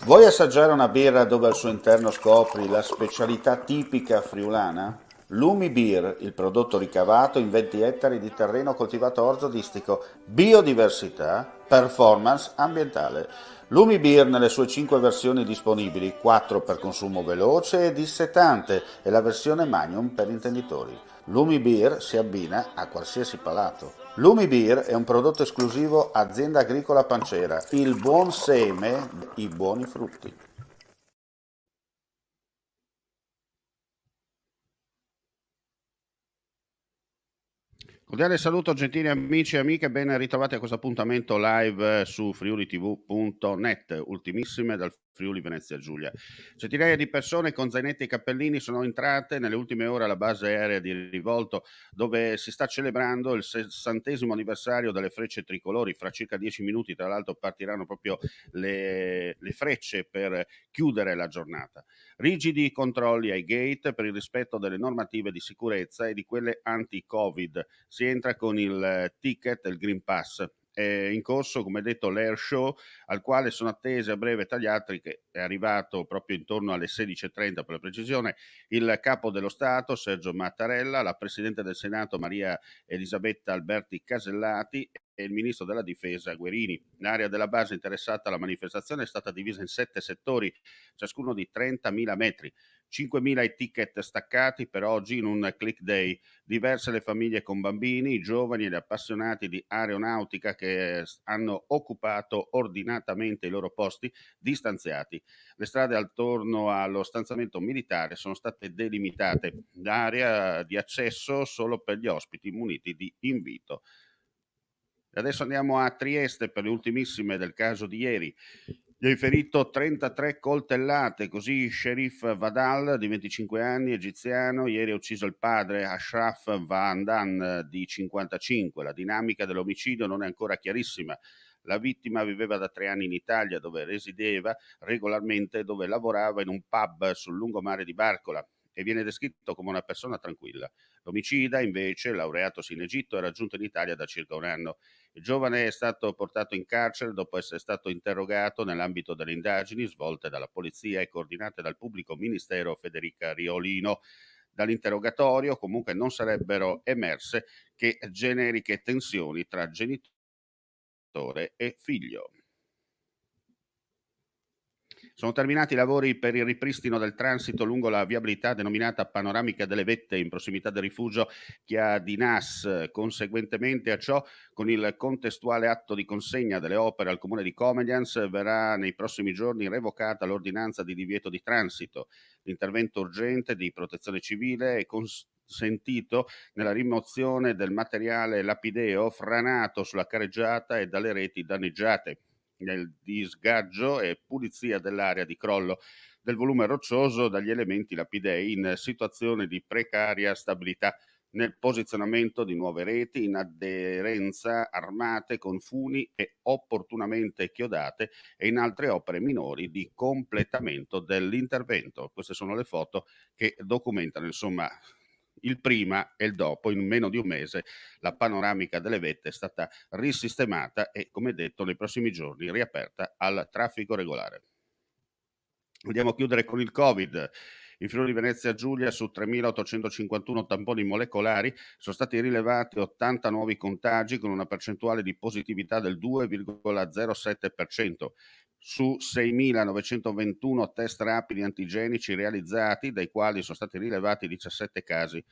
Vuoi assaggiare una birra dove al suo interno scopri la specialità tipica friulana? Lumi Beer, il prodotto ricavato in 20 ettari di terreno coltivato orzodistico, biodiversità, performance ambientale. Lumi Beer nelle sue 5 versioni disponibili, 4 per consumo veloce e dissetante e la versione Magnum per intenditori. Lumi Beer si abbina a qualsiasi palato. Lumi Beer è un prodotto esclusivo Azienda Agricola Pancera, il buon seme, i buoni frutti. Cordiale saluto gentili amici e amiche, ben ritrovati a questo appuntamento live su friulitv.net, ultimissime dal Friuli Venezia Giulia. Centinaia di persone con zainetti e cappellini sono entrate nelle ultime ore alla base aerea di Rivolto, dove si sta celebrando il 60° anniversario delle frecce tricolori. Fra circa 10 minuti, tra l'altro, partiranno proprio le frecce per chiudere la giornata. Rigidi controlli ai gate per il rispetto delle normative di sicurezza e di quelle anti-Covid. Si entra con il ticket, il Green Pass. È in corso, come detto, l'Air Show, al quale sono attese a breve tra gli altri, che è arrivato proprio intorno alle 16:30 per la precisione, il capo dello Stato Sergio Mattarella, la Presidente del Senato Maria Elisabetta Alberti Casellati e il Ministro della Difesa Guerini. L'area della base interessata alla manifestazione è stata divisa in 7 settori, ciascuno di 30.000 metri. 5.000 i ticket staccati per oggi in un click day. Diverse le famiglie con bambini, i giovani e gli appassionati di aeronautica che hanno occupato ordinatamente i loro posti distanziati. Le strade attorno allo stanziamento militare sono state delimitate, l'area di accesso solo per gli ospiti muniti di invito. E adesso andiamo a Trieste per le ultimissime del caso di ieri. Gli hai ferito 33 coltellate, così Sherif Vadal, di 25 anni, egiziano, ieri ha ucciso il padre Ashraf Vandan, di 55. La dinamica dell'omicidio non è ancora chiarissima. La vittima viveva da 3 anni in Italia, dove resideva regolarmente e dove lavorava in un pub sul lungomare di Barcola e viene descritto come una persona tranquilla. L'omicida, invece, laureatosi in Egitto, è raggiunto in Italia da circa un anno. Il giovane è stato portato in carcere dopo essere stato interrogato nell'ambito delle indagini svolte dalla polizia e coordinate dal pubblico ministero Federica Riolino. Dall'interrogatorio comunque non sarebbero emerse che generiche tensioni tra genitore e figlio. Sono terminati i lavori per il ripristino del transito lungo la viabilità denominata Panoramica delle Vette in prossimità del rifugio Chia di Nas. Conseguentemente a ciò, con il contestuale atto di consegna delle opere al comune di Comedians, verrà nei prossimi giorni revocata l'ordinanza di divieto di transito. L'intervento urgente di protezione civile è consentito nella rimozione del materiale lapideo franato sulla careggiata e dalle reti danneggiate, nel disgaggio e pulizia dell'area di crollo del volume roccioso dagli elementi lapidei in situazione di precaria stabilità, nel posizionamento di nuove reti in aderenza armate con funi e opportunamente chiodate e in altre opere minori di completamento dell'intervento. Queste sono le foto che documentano insomma il prima e il dopo. In meno di un mese la panoramica delle vette è stata risistemata e, come detto, nei prossimi giorni riaperta al traffico regolare. Andiamo a chiudere con il Covid. In Friuli Venezia Giulia, su 3.851 tamponi molecolari, sono stati rilevati 80 nuovi contagi con una percentuale di positività del 2,07%. Su 6.921 test rapidi antigenici realizzati, dai quali sono stati rilevati 17 casi.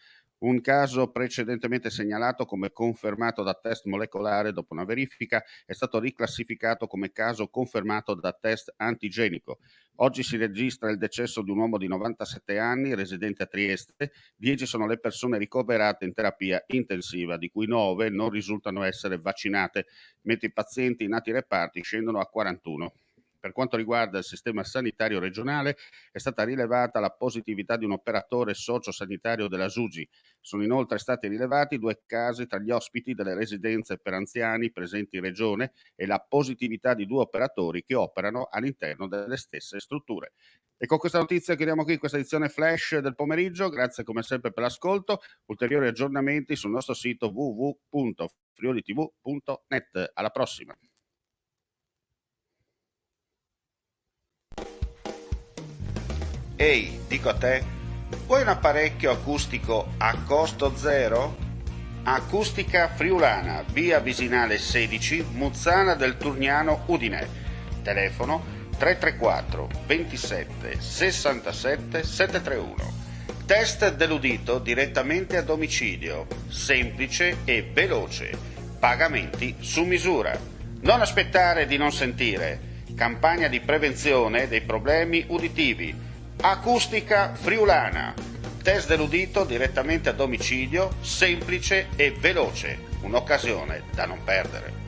Un caso precedentemente segnalato come confermato da test molecolare dopo una verifica è stato riclassificato come caso confermato da test antigenico. Oggi si registra il decesso di un uomo di 97 anni, residente a Trieste. 10 sono le persone ricoverate in terapia intensiva, di cui 9 non risultano essere vaccinate, mentre i pazienti nati ai reparti scendono a 41. Per quanto riguarda il sistema sanitario regionale, è stata rilevata la positività di un operatore sociosanitario della SUGI. Sono inoltre stati rilevati 2 casi tra gli ospiti delle residenze per anziani presenti in regione e la positività di 2 operatori che operano all'interno delle stesse strutture. E con questa notizia chiudiamo qui questa edizione flash del pomeriggio. Grazie come sempre per l'ascolto. Ulteriori aggiornamenti sul nostro sito www.friulitv.net. Alla prossima. Ehi, dico a te, vuoi un apparecchio acustico a costo zero? Acustica Friulana, via Visinale 16, Muzzana del Turniano, Udine. Telefono 334 27 67 731. Test dell'udito direttamente a domicilio, semplice e veloce. Pagamenti su misura. Non aspettare di non sentire. Campagna di prevenzione dei problemi uditivi. Acustica Friulana. Test dell'udito direttamente a domicilio, semplice e veloce. Un'occasione da non perdere.